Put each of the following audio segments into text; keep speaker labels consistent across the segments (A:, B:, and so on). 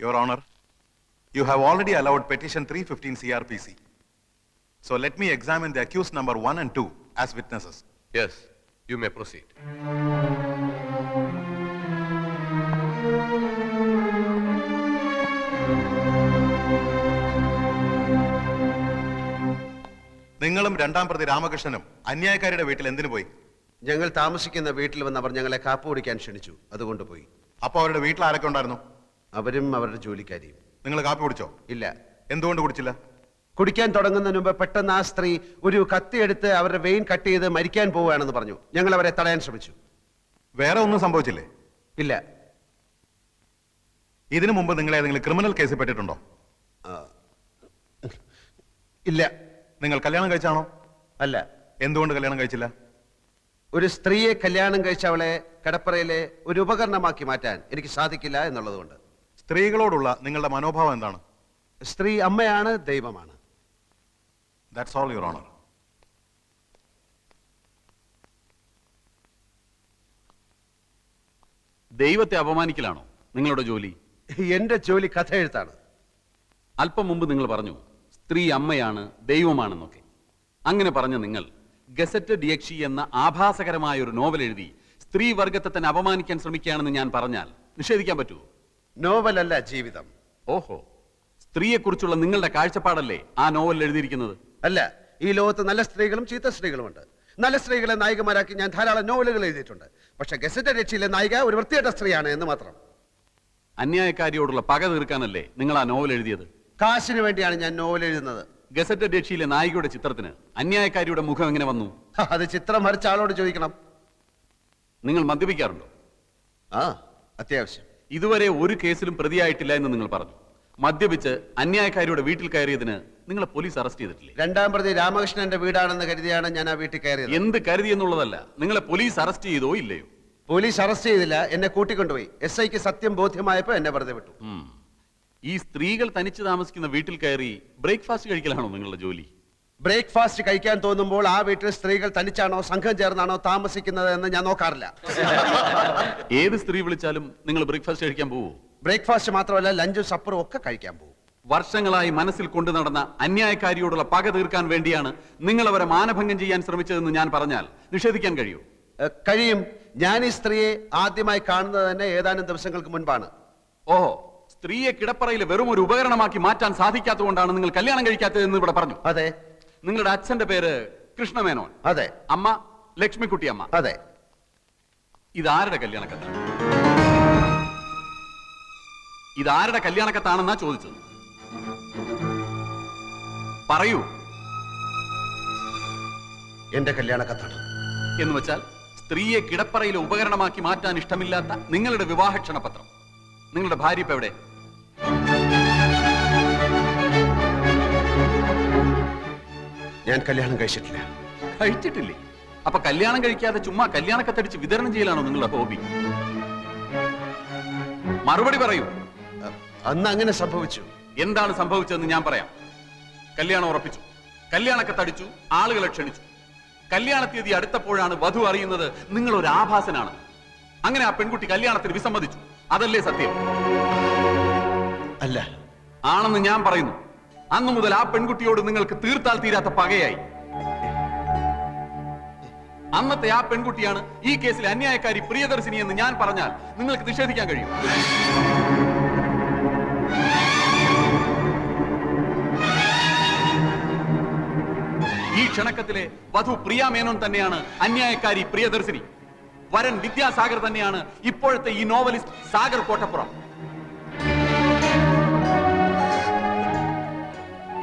A: Your Honor, you have already allowed petition 315 CRPC. So let me examine the accused number 1 and 2 as witnesses.
B: Yes, you may proceed.
A: നിങ്ങളും രണ്ടാം പ്രതി രാമകൃഷ്ണനും അന്യായക്കാരുടെ വീട്ടിൽ എന്തിനു പോയി?
C: ഞങ്ങൾ താമസിക്കുന്ന വീട്ടിൽ വന്നവർ ഞങ്ങളെ കാപ്പ് കുടിക്കാൻ ക്ഷണിച്ചു, അതുകൊണ്ട് പോയി.
A: അപ്പൊ അവരുടെ വീട്ടിൽ ആരൊക്കെ ഉണ്ടായിരുന്നു?
C: അവരും അവരുടെ ജോലിക്കാരിയും.
A: നിങ്ങൾ കാപ്പി കുടിച്ചോ?
C: ഇല്ല.
A: എന്തുകൊണ്ട് കുടിച്ചില്ല?
C: കുടിക്കാൻ തുടങ്ങുന്നതിന് മുമ്പ് പെട്ടെന്ന് ആ സ്ത്രീ ഒരു കത്തിയെടുത്ത് അവരുടെ വെയിൻ കട്ട് ചെയ്ത് മരിക്കാൻ പോവുകയാണെന്ന് പറഞ്ഞു. ഞങ്ങൾ അവരെ തടയാൻ ശ്രമിച്ചു.
A: വേറെ ഒന്നും സംഭവിച്ചില്ലേ?
C: ഇല്ല.
A: ഇതിനു മുമ്പ് നിങ്ങൾ ഏതെങ്കിലും ക്രിമിനൽ കേസിൽ പെട്ടിട്ടുണ്ടോ?
C: ഇല്ല.
A: നിങ്ങൾ കല്യാണം കഴിച്ചാണോ?
C: അല്ല.
A: എന്തുകൊണ്ട് കല്യാണം കഴിച്ചില്ല?
C: ഒരു സ്ത്രീയെ കല്യാണം കഴിച്ചവളെ കടപ്പറയിലെ ഒരു ഉപകരണമാക്കി മാറ്റാൻ എനിക്ക് സാധിക്കില്ല എന്നുള്ളതുകൊണ്ട്.
A: സ്ത്രീകളോടുള്ള നിങ്ങളുടെ മനോഭാവം എന്താണ്?
C: സ്ത്രീ അമ്മയാണ്, ദൈവമാണ്.
A: That's all, Your Honor.
D: ദൈവത്തെ അപമാനിക്കലാണോ നിങ്ങളുടെ ജോലി?
C: എന്റെ ജോലി കഥ എഴുത്താണ്.
D: അല്പം മുമ്പ് നിങ്ങൾ പറഞ്ഞു സ്ത്രീ അമ്മയാണ്, ദൈവമാണെന്നൊക്കെ. അങ്ങനെ പറഞ്ഞ നിങ്ങൾ ഗസറ്റ് ഡിയക്ഷി എന്ന ആഭാസകരമായ ഒരു നോവൽ എഴുതി സ്ത്രീ വർഗത്തെ തന്നെ അപമാനിക്കാൻ ശ്രമിക്കുകയാണെന്ന് ഞാൻ പറഞ്ഞാൽ നിഷേധിക്കാൻ പറ്റുമോ?
C: നോവലല്ല, ജീവിതം.
D: ഓഹോ, സ്ത്രീയെക്കുറിച്ചുള്ള നിങ്ങളുടെ കാഴ്ചപ്പാടല്ലേ ആ നോവലിൽ എഴുതിയിരിക്കുന്നത്?
C: അല്ല, ഈ ലോകത്ത് നല്ല സ്ത്രീകളും ചീത്ത സ്ത്രീകളുമുണ്ട്. നല്ല സ്ത്രീകളെ നായികമാരാക്കി ഞാൻ ധാരാളം നോവലുകൾ എഴുതിയിട്ടുണ്ട്. പക്ഷെ ഗസറ്റ് രക്ഷയിലെ നായിക ഒരു വൃത്തികെട്ട സ്ത്രീയാണ് എന്ന് മാത്രം.
D: അന്യായക്കാരിയോടുള്ള പക തീർക്കാനല്ലേ നിങ്ങൾ ആ നോവൽ എഴുതിയത്?
C: കാശിന് വേണ്ടിയാണ് ഞാൻ നോവൽ എഴുതുന്നത്.
D: ഗസറ്റ് രക്ഷയിലെ നായികയുടെ ചിത്രത്തിന് അന്യായക്കാരിയുടെ മുഖം എങ്ങനെ വന്നു?
C: അത് ചിത്രം വരച്ച ആളോട് ചോദിക്കണം.
D: നിങ്ങൾ മദ്യപിക്കാറുണ്ടോ?
C: ആ, അത്യാവശ്യം.
D: ഇതുവരെ ഒരു കേസിലും പ്രതിയായിട്ടില്ല എന്ന് നിങ്ങൾ പറഞ്ഞു. മദ്യപിച്ച് അന്യായക്കാരിയുടെ വീട്ടിൽ കയറിയതിന് നിങ്ങളെ പോലീസ് അറസ്റ്റ് ചെയ്തിട്ടില്ലേ?
C: രണ്ടാം പ്രതി രാമകൃഷ്ണന്റെ വീടാണെന്ന് കരുതിയാണ് ഞാൻ ആ വീട്ടിൽ കയറിയത്.
D: എന്ത് കരുതി എന്നുള്ളതല്ല, നിങ്ങളെ പോലീസ് അറസ്റ്റ് ചെയ്തോ ഇല്ലയോ?
C: പോലീസ് അറസ്റ്റ് ചെയ്തില്ല, എന്നെ കൂട്ടിക്കൊണ്ടുപോയി. SIക്ക് സത്യം ബോധ്യമായപ്പോ എന്നെ വെറുതെ വിട്ടു.
D: ഈ സ്ത്രീകൾ തനിച്ച് താമസിക്കുന്ന വീട്ടിൽ കയറി ബ്രേക്ക്ഫാസ്റ്റ് കഴിക്കലാണോ നിങ്ങളുടെ ജോലി?
C: ബ്രേക്ക്ഫാസ്റ്റ് കഴിക്കാൻ തോന്നുമ്പോൾ ആ വീട്ടിൽ സ്ത്രീകൾ തനിച്ചാണോ സംഘം ചേർന്നാണോ താമസിക്കുന്നത് എന്ന് ഞാൻ നോക്കാറില്ല.
D: ഏത് സ്ത്രീ വിളിച്ചാലും നിങ്ങൾ ബ്രേക്ക്ഫാസ്റ്റ് കഴിക്കാൻ പോവോ?
C: ബ്രേക്ക്ഫാസ്റ്റ് മാത്രമല്ല, ലഞ്ചും സപ്പറും ഒക്കെ കഴിക്കാൻ പോകും.
D: വർഷങ്ങളായി മനസ്സിൽ കൊണ്ടു നടന്ന അന്യായക്കാരിയോടുള്ള പക തീർക്കാൻ വേണ്ടിയാണ് നിങ്ങൾ അവരെ മാനഭംഗം ചെയ്യാൻ ശ്രമിച്ചതെന്ന് ഞാൻ പറഞ്ഞാൽ നിഷേധിക്കാൻ കഴിയൂ?
C: കഴിയും. ഞാൻ ഈ സ്ത്രീയെ ആദ്യമായി കാണുന്നത് തന്നെ ഏതാനും ദിവസങ്ങൾക്ക് മുൻപാണ്.
D: ഓഹോ, സ്ത്രീയെ കിടപ്പറയിൽ വെറും ഒരു ഉപകരണമാക്കി മാറ്റാൻ സാധിക്കാത്തതുകൊണ്ടാണ് നിങ്ങൾ കല്യാണം കഴിക്കാത്തതെന്ന് ഇവിടെ പറഞ്ഞു.
C: അതെ.
D: നിങ്ങളുടെ അച്ഛന്റെ പേര് കൃഷ്ണമേനോൻ.
C: അതെ.
D: അമ്മ ലക്ഷ്മിക്കുട്ടി അമ്മ.
C: അതെ.
D: ഇതാരുടെ കല്യാണക്കത്താണ്? ഇതാരുടെ കല്യാണക്കത്താണെന്നാ ചോദിച്ചത്. പറയൂ.
C: എന്റെ കല്യാണക്കത്താണ്.
D: എന്ന് വെച്ചാൽ സ്ത്രീയെ കിടപ്പറയിലെ ഉപകരണമാക്കി മാറ്റാൻ ഇഷ്ടമില്ലാത്ത നിങ്ങളുടെ വിവാഹ ക്ഷണപത്രം. നിങ്ങളുടെ ഭാര്യ ഇപ്പൊ എവിടെ?
C: ഞാൻ കല്യാണം കഴിച്ചിട്ടില്ല.
D: കഴിച്ചിട്ടില്ലേ? അപ്പൊ കല്യാണം കഴിക്കാതെ ചുമ്മാ കല്യാണക്കത്തടിച്ച് വിതരണം ചെയ്യലാണോ നിങ്ങളുടെ ഹോബി? മറുപടി പറയൂ.
C: അന്ന് അങ്ങനെ സംഭവിച്ചു.
D: എന്താണ് സംഭവിച്ചതെന്ന് ഞാൻ പറയാം. കല്യാണം ഉറപ്പിച്ചു, കല്യാണക്കത്തടിച്ചു, ആളുകളെ ക്ഷണിച്ചു. കല്യാണ തീയതി അടുത്തപ്പോഴാണ് വധു അറിയുന്നത് നിങ്ങൾ ഒരു ആഭാസനാണ്. അങ്ങനെ ആ പെൺകുട്ടി കല്യാണത്തിന് വിസമ്മതിച്ചു. അതല്ലേ സത്യം?
C: അല്ല.
D: ആണെന്ന് ഞാൻ പറയുന്നു. അന്നു മുതൽ ആ പെൺകുട്ടിയോട് നിങ്ങൾക്ക് തീർത്താൽ തീരാത്ത പകയായി. അന്നത്തെ ആ പെൺകുട്ടിയാണ് ഈ കേസിലെ അന്യായക്കാരി പ്രിയദർശിനി എന്ന് ഞാൻ പറഞ്ഞാൽ നിങ്ങൾക്ക് നിഷേധിക്കാൻ കഴിയും? ഈ ക്ഷണക്കത്തിലെ വധു പ്രിയ മേനോൻ തന്നെയാണ് അന്യായക്കാരി പ്രിയദർശിനി. വരൻ വിദ്യാസാഗർ തന്നെയാണ് ഇപ്പോഴത്തെ ഈ novelist Sagar Kottappuram.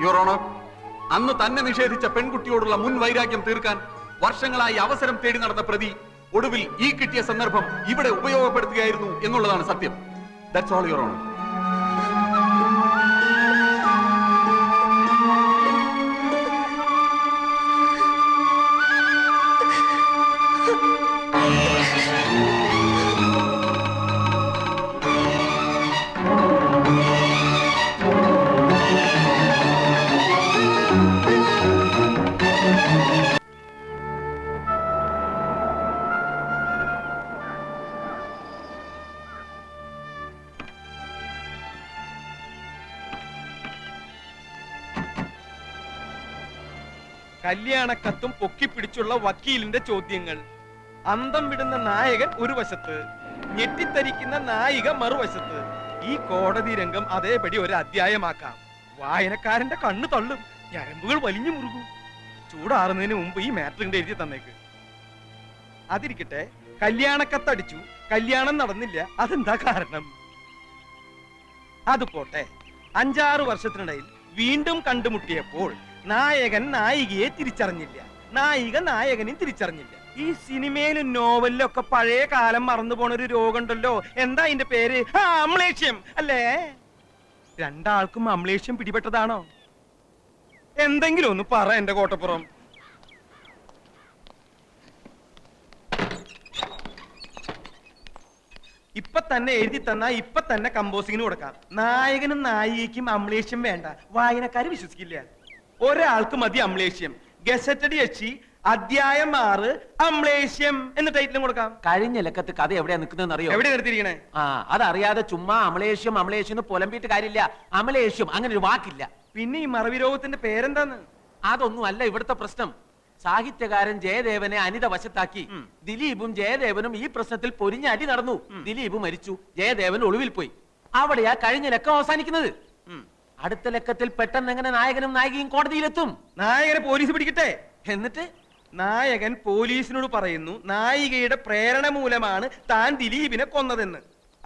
D: Your honour, അന്ന് തന്നെ നിഷേധിച്ച പെൺകുട്ടിയോടുള്ള മുൻ വൈരാഗ്യം തീർക്കാൻ വർഷങ്ങളായി അവസരം തേടി നടന്ന പ്രതി ഒടുവിൽ ഈ കിട്ടിയ സന്ദർഭം ഇവിടെ ഉപയോഗപ്പെടുത്തുകയായിരുന്നു എന്നുള്ളതാണ് സത്യം. That's all your honour.
E: കല്യാണക്കത്തും പൊക്കിപ്പിടിച്ചുള്ള വക്കീലിന്റെ ചോദ്യങ്ങൾ, അന്തം വിടുന്ന നായകൻ ഒരു വശത്ത്, ഞെട്ടിത്തരിക്കുന്ന നായിക മറുവശത്ത്. ഈ കോടതി രംഗം അതേപടി ഒരു അധ്യായമാക്കാം. വായനക്കാരന്റെ കണ്ണ് തള്ളും, ഞരമ്പുകൾ വലിഞ്ഞു മുറുകും. ചൂടാറുന്നതിന് മുമ്പ് ഈ മാറ്ററിന്റെ എഴുതി തന്നേക്ക്. അതിരിക്കട്ടെ, കല്യാണക്കത്തടിച്ചു, കല്യാണം നടന്നില്ല, അതെന്താ കാരണം? അത് പോട്ടെ, 5-6 വർഷത്തിനിടയിൽ വീണ്ടും കണ്ടുമുട്ടിയപ്പോൾ നായകൻ നായികയെ തിരിച്ചറിഞ്ഞില്ല, നായിക നായകനെയും തിരിച്ചറിഞ്ഞില്ല. ഈ സിനിമയിലും നോവലിലും ഒക്കെ പഴയ കാലം മറന്നു പോണ ഒരു രോഗമുണ്ടല്ലോ, എന്താ അതിന്റെ പേര്? അമ്ലേഷ്യം അല്ലേ? രണ്ടാൾക്കും അമ്ലേഷ്യം പിടിപെട്ടതാണോ? എന്തെങ്കിലും ഒന്ന് പറ എന്റെ കോട്ടപ്പുറം. ഇപ്പൊ തന്നെ എഴുതി തന്നാ ഇപ്പൊ തന്നെ കമ്പോസിങ്ങിന് കൊടുക്കാം. നായകനും നായികയ്ക്കും അമ്ലേഷ്യം വേണ്ട, വായനക്കാര് വിശ്വസിക്കില്ല. ഒരാൾക്ക് മതി അമ്ലേഷ്യം. ഗസറ്റഡ് യക്ഷി അധ്യായം 6 അമ്ലേഷ്യം എന്ന ടൈറ്റിലും കൊടുക്കാം.
F: കഴിഞ്ഞ ലക്കത്ത് കഥ എവിടെയാ നിൽക്കുന്നതെന്ന് അറിയോ?
E: എവിടെ നിർത്തിയിരിക്കണേ?
F: ആ, അതറിയാതെ ചുമ്മാ അമലേഷ്യം അമലേഷ്യം എന്ന് പുലമ്പിയിട്ട് കാര്യമില്ല. അമലേഷ്യം അങ്ങനെ ഒരു വാക്കില്ല.
E: പിന്നെ ഈ മറവി രോഗത്തിന്റെ പേരെന്താന്ന്?
F: അതൊന്നും അല്ല ഇവിടുത്തെ പ്രശ്നം. സാഹിത്യകാരൻ ജയദേവനെ അനിത വശത്താക്കി ദിലീപും ജയദേവനും ഈ പ്രശ്നത്തിൽ പൊരിഞ്ഞടി നടന്നു. ദിലീപ് മരിച്ചു, ജയദേവൻ ഒളിവിൽ പോയി. അവിടെയാ കഴിഞ്ഞ ലക്കം അവസാനിക്കുന്നത്. അടുത്ത ലക്കത്തിൽ പെട്ടെന്ന് എങ്ങനെ നായകനും നായികയും കോടതിയിലെത്തും?
E: നായകനെ പോലീസ് പിടിക്കട്ടെ.
F: എന്നിട്ട്
E: നായകൻ പോലീസിനോട് പറയുന്നു നായികയുടെ പ്രേരണ മൂലമാണ് താൻ ദിലീപിനെ കൊന്നതെന്ന്.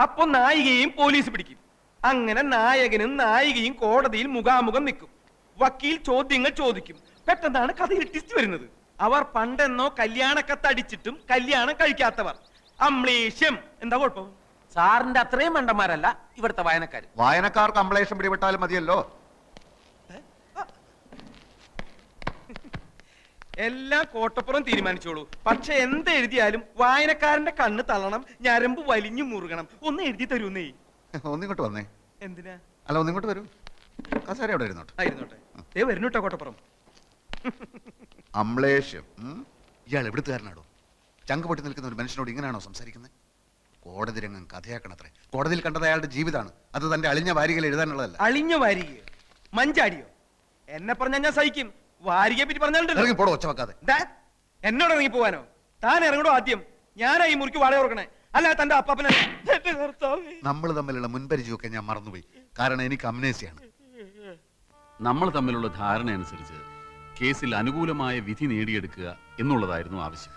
E: അപ്പൊ നായികയും പോലീസ് പിടിക്കും. അങ്ങനെ നായകനും നായികയും കോടതിയിൽ മുഖാമുഖം നിൽക്കും. വക്കീൽ ചോദ്യങ്ങൾ ചോദിക്കും. പെട്ടെന്നാണ് കഥയിൽ ട്വിസ്റ്റ് വരുന്നത്. അവർ പണ്ടെന്നോ കല്യാണക്കത്തടിച്ചിട്ടും കല്യാണം കഴിക്കാത്തവർ. അമ്ലേഷ്യം. എന്താ കുഴപ്പം?
F: സാറിന്റെ അത്രയും മണ്ടന്മാരല്ല ഇവിടുത്തെ വായനക്കാര്.
C: വായനക്കാർക്ക് അമ്ലേഷം പിടിപെട്ടാലും മതിയല്ലോ.
E: എല്ലാം കോട്ടപ്പുറം തീരുമാനിച്ചോളൂ. പക്ഷെ എന്തെഴുതിയാലും വായനക്കാരന്റെ കണ്ണ് തള്ളണം, ഞരമ്പ് വലിഞ്ഞു മുറുകണം. ഒന്ന് എഴുതി തരൂന്നേ.
C: ഒന്നിങ്ങോട്ട് വന്നേ.
E: എന്തിനാ?
C: അല്ല, ഒന്നിങ്ങോട്ട് വരൂ. കസേര അവിടെ ഇരുന്നോട്ടെ.
E: ആയിരുന്നോട്ടെ. വരുന്നുട്ടോ കോട്ടപ്പുറം.
C: അമ്ലേഷ്യം. ഇയാൾ എവിടുത്തുകാരനാടോ? ചങ്ക് പൊട്ടി നിൽക്കുന്ന ഒരു മനുഷ്യനോട് ഇങ്ങനെയാണോ സംസാരിക്കുന്നത്? കോടതി രംഗം കഥയാക്കണത്രേ. കോടതിയിൽ കണ്ടത് അയാളുടെ ജീവിതമാണ്. അത് തന്റെ അളിഞ്ഞ വാരികയിൽ എഴുതാനുള്ളതല്ല.
E: അളിഞ്ഞ വാരിക? മഞ്ചാടിയോ? എന്നെ പറഞ്ഞാൽ ഞാൻ സഹിക്കും. വാരികയെ പറ്റി പറഞ്ഞാലുണ്ടല്ലോ.
C: ഇറങ്ങി പോടോ, ഒച്ച വെക്കാതെ.
E: എന്നോട് ഇറങ്ങി പോവാനോ? താൻ ഇറങ്ങടോ ആദ്യം. ഞാനാ ഈ മുറിക്ക് വാടക കൊടുക്കണേ, അല്ല തന്റെ അപ്പാപ്പനെ.
C: നമ്മൾ തമ്മിലുള്ള മുൻപരിചയമൊക്കെ ഞാൻ മറന്നുപോയി. കാരണം എനിക്ക് അമ്നേസിയാണ്.
D: നമ്മൾ തമ്മിലുള്ള ധാരണ അനുസരിച്ച് കേസിൽ അനുകൂലമായ വിധി നേടിയെടുക്കുക എന്നുള്ളതായിരുന്നു ആവശ്യം.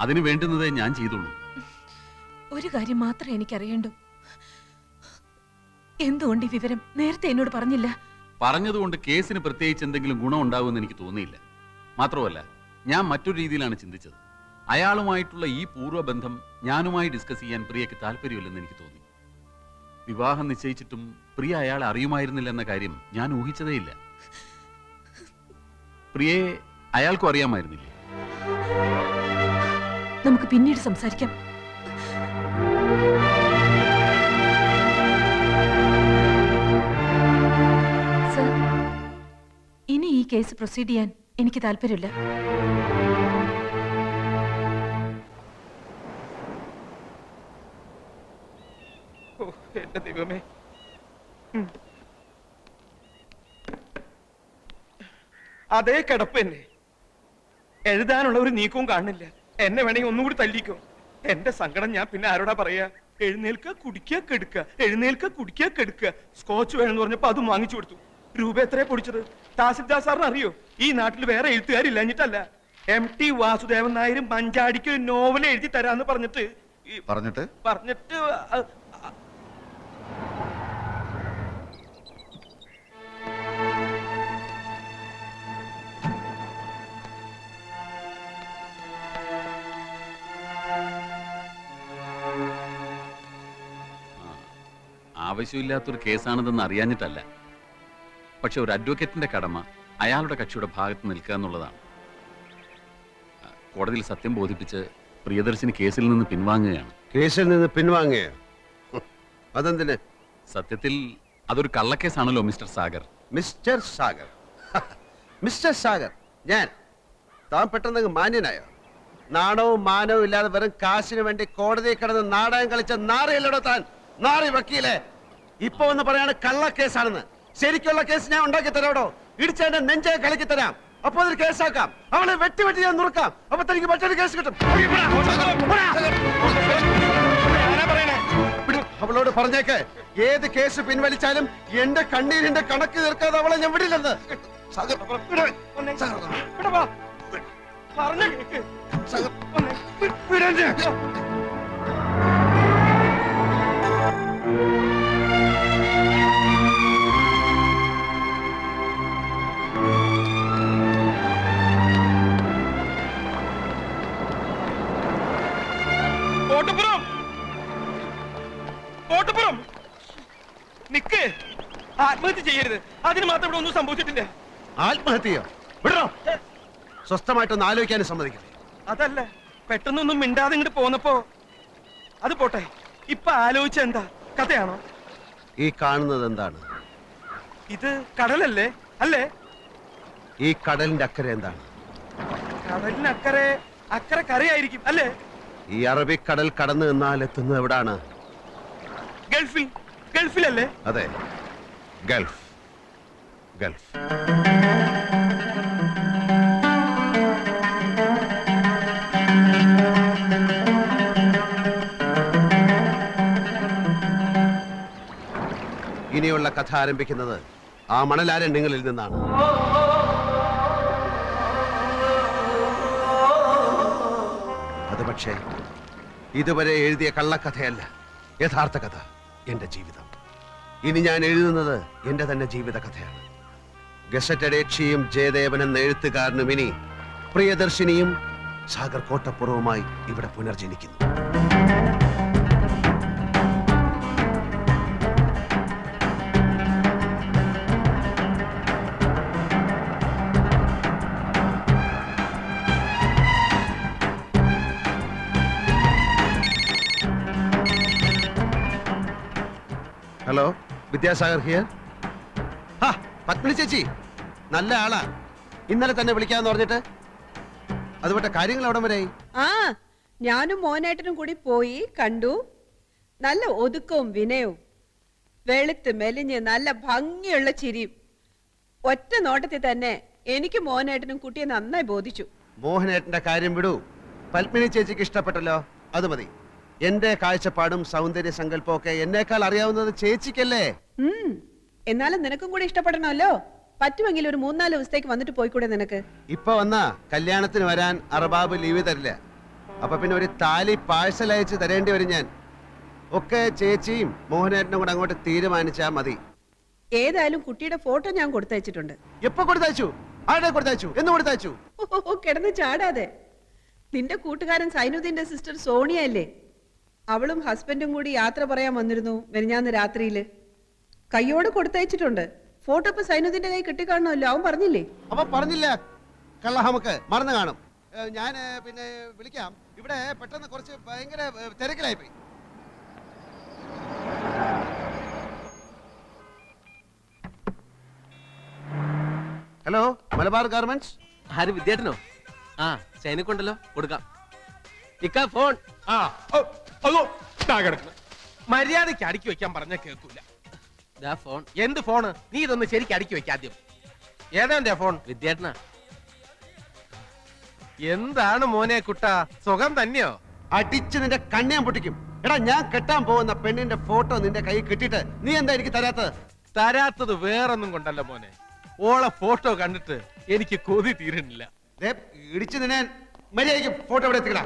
D: അതിന് വേണ്ടുന്നതേ ഞാൻ ചെയ്തുള്ളൂ.
G: ഒരു കാര്യം മാത്രമേ എനിക്കറിയണ്ടൂ. എന്തുകൊണ്ട് ഈ വിവരം നേരത്തെ എന്നോട് പറഞ്ഞില്ല?
D: പറഞ്ഞതുകൊണ്ട് കേസിന് പ്രത്യേകിച്ച് എന്തെങ്കിലും ഗുണം ഉണ്ടാകുമെന്ന് എനിക്ക് തോന്നിയില്ല. മാത്രമല്ല, ഞാൻ മറ്റൊരു രീതിയിലാണ് ചിന്തിച്ചത്. അയാളുമായിട്ടുള്ള ഈ പൂർവ്വബന്ധം ഞാനുമായി ഡിസ്കസ് ചെയ്യാൻ പ്രിയക്ക് താല്പര്യമില്ലെന്ന് എനിക്ക് തോന്നി. വിവാഹം നിശ്ചയിച്ചിട്ടും പ്രിയ അയാളെ അറിയുമായിരുന്നില്ലെന്ന കാര്യം ഞാൻ ഊഹിച്ചതേയില്ല. പ്രിയയെ അയാൾക്കും അറിയാമായിരുന്നില്ലേ?
G: നമുക്ക് പിന്നീട് സംസാരിക്കാം. സർ, ഇനി ഈ കേസ് പ്രൊസീഡ് ചെയ്യാൻ എനിക്ക് താല്പര്യമില്ല.
E: എന്റെ ദൈവമേ. അതേ കിടപ്പ് തന്നെ. എഴുതാനുള്ള ഒരു നീക്കവും കാണുന്നില്ല. എന്നെ വേണമെങ്കിൽ ഒന്നുകൂടി തല്ലിക്കോ. എന്റെ സങ്കടം ഞാൻ പിന്നെ ആരോടാ പറയാ? എഴുന്നേൽക്ക കുടിക്കുക കെടുക്കുക, എഴുന്നേൽക്ക കുടിക്കുക കെടുക്കുക. സ്കോച്ച് വേണമെന്ന് പറഞ്ഞപ്പോ അതും വാങ്ങിച്ചു കൊടുത്തു. രൂപ എത്രയാ പൊടിച്ചത്? തഹസിൽദാർ സാറിന് അറിയോ? ഈ നാട്ടിൽ വേറെ എഴുത്തുകാരില്ലഞ്ഞിട്ടല്ല. MT വാസുദേവൻ നായർ മഞ്ചാടിക്ക് ഒരു നോവൽ എഴുതി തരാന്ന് പറഞ്ഞിട്ട്
D: ആവശ്യമില്ലാത്തൊരു കേസാണിതെന്ന് അറിയാഞ്ഞിട്ടല്ല. പക്ഷെ ഒരു അഡ്വക്കേറ്റിന്റെ കടമ അയാളുടെ കക്ഷിയുടെ ഭാഗത്ത് നിൽക്കുക എന്നുള്ളതാണ്. കോടതിയിൽ സത്യം ബോധിപ്പിച്ച് പ്രിയദർശിനി കേസിൽ നിന്ന് പിൻവാങ്ങുകയാണ്.
C: കേസിൽ നിന്ന് പിൻവാങ്ങുകയോ? അതെന്തിന്?
D: സത്യത്തിൽ അതൊരു കള്ളക്കേസാണല്ലോ mister Sagar.
C: Mister Sagar? Mister Sagar ഞാൻ? താൻ പെട്ടെന്ന് മാന്യനായോ? നാണവും മാനവും ഇല്ലാതെ വെറും കാശിന് വേണ്ടി കോടതിയിൽ കിടന്ന് നാടകം കളിച്ച നാറിയല്ലോടോ താൻ? നാറി വക്കീലേ, ഇപ്പൊ ഒന്ന് പറയാണ് കള്ളക്കേസാണെന്ന്. ശരിക്കുള്ള കേസ് ഞാൻ ഉണ്ടാക്കി തരാടോ. ഇടിച്ചതിന്റെ നെഞ്ചെ കളിക്കി തരാം. അപ്പൊ അതൊരു കേസാക്കാം. അവളെ വെട്ടി വെട്ടി ഞാൻ നുറുക്കാം. അപ്പൊ തനിക്ക് മറ്റൊരു കേസ് കിട്ടും. വിടൂ, അവളോട് പറഞ്ഞേക്ക്, ഏത് കേസ് പിൻവലിച്ചാലും എന്റെ കണ്ണീരിന്റെ കണക്ക് തീർക്കാതെ അവളെ ഞാൻ വിടില്ലെന്ന്. സാഗർ, വിട്. സാഗർ,
E: ഇവിടെ വാ. പറഞ്ഞ കേക്ക്.
C: സാഗർ, വിടരുത്.
E: കോട്ടപ്പുറം കോട്ടപ്പുറം നിക്ക്. ആത്മഹത്യ ചെയ്യരുത്. അതിന് മാത്രം ഇവിടെ ഒന്നും സംഭവിച്ചിട്ടില്ല.
C: ആത്മഹത്യയോ? വിടോ. സ്വസ്ഥമായിട്ടൊന്ന് ആലോചിക്കാനും സമ്മതിക്കില്ല.
E: അതല്ല, പെട്ടെന്നൊന്നും മിണ്ടാതെ ഇങ്ങോട്ട് പോന്നപ്പോ അത് പോട്ടെ. ഇപ്പൊ ആലോചിച്ച എന്താ? കഥയാണോ?
C: ഈ കാണുന്നത് എന്താണ്?
E: ഇത് കടലല്ലേ? അല്ലേ?
C: ഈ കടലിന്റെ അക്കരെ എന്താണ്?
E: കടലിനക്കരെ അക്കരെ കരയായിരിക്കും അല്ലേ?
C: ഈ അറബിക്കടൽ കടന്നു നിന്നാൽ എത്തുന്നത് എവിടാണ്?
E: ഗൾഫിൽ. ഗൾഫിലല്ലേ?
C: അതെ, ഗൾഫ്. ഗൾഫ്. ഇനിയുള്ള കഥ ആരംഭിക്കുന്നത് ആ മണലാരണ്യങ്ങളിൽ നിന്നാണ്. അത് പക്ഷേ ഇതുവരെ എഴുതിയ കള്ളക്കഥയല്ല, യഥാർത്ഥ കഥ, എന്റെ ജീവിതം. ഇനി ഞാൻ എഴുതുന്നത് എന്റെ തന്നെ ജീവിത കഥയാണ്. ഗസറ്റഡ് യക്ഷിയും ജയദേവൻ എന്ന എഴുത്തുകാരനും ഇനി പ്രിയദർശിനിയും സാഗർ കോട്ടപ്പുറവുമായി ഇവിടെ പുനർജനിക്കുന്നു. Hello, Vidyasagar here. പത്മിനി ചേച്ചി നല്ല ആളാ. ഇന്നലെ തന്നെ വിളിക്കാന്ന് പറഞ്ഞിട്ട് അതുപോലെ കാര്യങ്ങൾ അവിടം വരെയായി.
H: ആ, ഞാനും മോനേട്ടനും കൂടി പോയി കണ്ടു. നല്ല ഒതുക്കവും വിനയവും, വെളുത്ത് മെലിഞ്ഞ് നല്ല ഭംഗിയുള്ള ചിരിയും. ഒറ്റ നോട്ടത്തിൽ തന്നെ എനിക്ക് മോനേട്ടനും കുട്ടിയെ നന്നായി ബോധിച്ചു.
C: മോഹനേട്ടന്റെ കാര്യം വിടൂ. പത്മിനി ചേച്ചിക്ക് ഇഷ്ടപ്പെട്ടല്ലോ, അത് മതി. എന്റെ കാഴ്ചപ്പാടും സൗന്ദര്യ സങ്കല്പവും ഒക്കെ എന്നേക്കാൾ അറിയാവുന്നത് ചേച്ചിക്കല്ലേ.
H: എന്നാലും നിനക്കും കൂടി ഇഷ്ടപ്പെടണമല്ലോ. പറ്റുമെങ്കിൽ ഒരു 3-4 ദിവസത്തേക്ക് വന്നിട്ട് പോയിക്കൂടെ നിനക്ക്?
C: ഇപ്പൊ വന്നാ കല്യാണത്തിന് വരാൻ അറബാബ് ലീവ് തരില്ല. അപ്പൊ പിന്നെ ഒരു താലി പാഴ്സൽ അയച്ച് തരേണ്ടി വരും ഞാൻ. ഒക്കെ ചേച്ചിയും മോഹനേട്ടനും കൂടെ അങ്ങോട്ട് തീരുമാനിച്ചാ മതി.
H: ഏതായാലും കുട്ടിയുടെ ഫോട്ടോ ഞാൻ കൊടുത്തയച്ചിട്ടുണ്ട്.
C: എപ്പോ കൊടുത്തയച്ചു? ആരുടെ കൊടുത്തയച്ചു? എന്ന് കൊടുത്തയച്ചു?
H: ഓ, കിടന്ന് ചാടാതെ. നിന്റെ കൂട്ടുകാരൻ സൈനുദ്ദീന്റെ സിസ്റ്റർ സോണിയ അല്ലേ? അവളും ഹസ്ബൻഡും കൂടി യാത്ര പറയാൻ വന്നിരുന്നു മെനിഞ്ഞാന്ന് രാത്രിയില്. കയ്യോട് കൊടുത്തയച്ചിട്ടുണ്ട്. ഫോട്ടോ ഇപ്പൊ സൈനുദ്ദീന്റെ കൈ കിട്ടിക്കാണല്ലോ. അവൻ പറഞ്ഞില്ലേ?
C: അപ്പൊ പറഞ്ഞില്ല. കള്ള നമുക്ക് മറന്നു കാണും. ഞാൻ പിന്നെ വിളിക്കാം. ഇവിടെ പെട്ടെന്ന് കുറച്ച് ഭയങ്കര തിരക്കിലായി പോയി. Hello, Malabar garments.
F: ആര്? വിദ്യാർത്ഥനോ? ആ, ചൈനക്കുണ്ടല്ലോ, കൊടുക്കാം. ഇക്ക ഫോൺ.
E: ആ, അതോ കിടക്കണം. മര്യാദയ്ക്ക് അടുക്കി വെക്കാൻ പറഞ്ഞ കേൾക്കൂല.
F: ഫോൺ.
E: എന്ത് ഫോണ്? നീ ഇതൊന്ന് ശരിക്കും അടുക്കി വെക്ക ആദ്യം. ഏതാ എന്റെ ഫോൺ?
F: വിദ്യാർത്ഥന.
E: എന്താണ് മോനെ കുട്ടാ, സുഖം തന്നെയോ?
C: അടിച്ച് നിന്റെ കണ്ണിയാൻ പൊട്ടിക്കും. എടാ, ഞാൻ കെട്ടാൻ പോകുന്ന പെണ്ണിന്റെ ഫോട്ടോ നിന്റെ കൈ കിട്ടിയിട്ട് നീ എന്താ എനിക്ക് തരാത്തത്?
E: തരാത്തത് വേറൊന്നും കൊണ്ടല്ല മോനെ. ഓളെ ഫോട്ടോ കണ്ടിട്ട് എനിക്ക് കൊതി തീരുന്നില്ല.
C: ഇടിച്ചു നിന്നെ മര്യാദയ്ക്ക് ഫോട്ടോ ഇവിടെ എത്തിക്കടാ.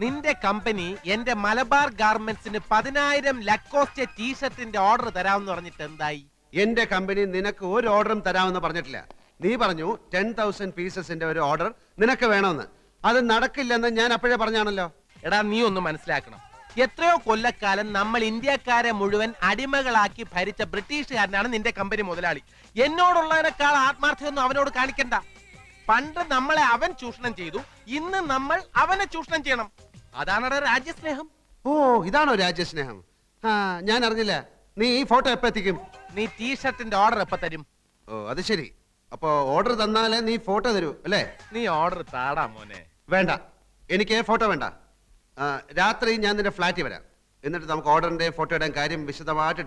E: നിന്റെ കമ്പനി എന്റെ മലബാർ ഗാർമെന്റ്സിന് 10,000 ലക്കോസ്റ്റ് ടീഷർട്ടിന്റെ ഓർഡർ തരാമെന്ന് പറഞ്ഞിട്ട് എന്തായി?
C: എന്റെ കമ്പനി നിനക്ക് ഒരു ഓർഡറും തരാമെന്ന് പറഞ്ഞിട്ടില്ല. നീ പറഞ്ഞു 10,000 പീസസിന്റെ ഒരു ഓർഡർ നിനക്ക് വേണമെന്ന്. അത് നടക്കില്ലെന്ന് ഞാൻ അപ്പോഴേ പറഞ്ഞാണല്ലോ.
E: എടാ, നീ ഒന്ന് മനസ്സിലാക്കണം. എത്രയോ കൊല്ലക്കാലം നമ്മൾ ഇന്ത്യക്കാരെ മുഴുവൻ അടിമകളാക്കി ഭരിച്ച ബ്രിട്ടീഷുകാരനാണ് നിന്റെ കമ്പനി മുതലാളി. എന്നോടുള്ളതിനേക്കാൾ ആത്മാർത്ഥ്യമൊന്നും അവനോട് കാണിക്കണ്ട. പണ്ട് നമ്മളെ അവൻ ചൂഷണം ചെയ്തു, ഇന്ന് നമ്മൾ അവനെ ചൂഷണം ചെയ്യണം. അതാണ് രാജ്യസ്നേഹം.
C: ഓ, ഇതാണോ രാജ്യസ്നേഹം? ഞാൻ അറിഞ്ഞില്ല. നീ ഈ ഫോട്ടോ എപ്പോ എത്തിക്കും?
E: നീ ടീഷർട്ടിന്റെ ഓർഡർ എപ്പോ തരും?
C: ഓ, അത് ശരി. അപ്പോ ഓർഡർ തന്നാലേ നീ ഫോട്ടോ തരൂ അല്ലേ?
E: നീ ഓർഡർ താടാ മോനെ.
C: വേണ്ട, എനിക്ക് ഫോട്ടോ വേണ്ട. രാത്രി ഞാൻ നിന്റെ ഫ്ലാറ്റിൽ വരാം. എന്നിട്ട് നമുക്ക് ഓർഡറിന്റെ ഫോട്ടോയുടെ കാര്യം വിശദമായിട്ട്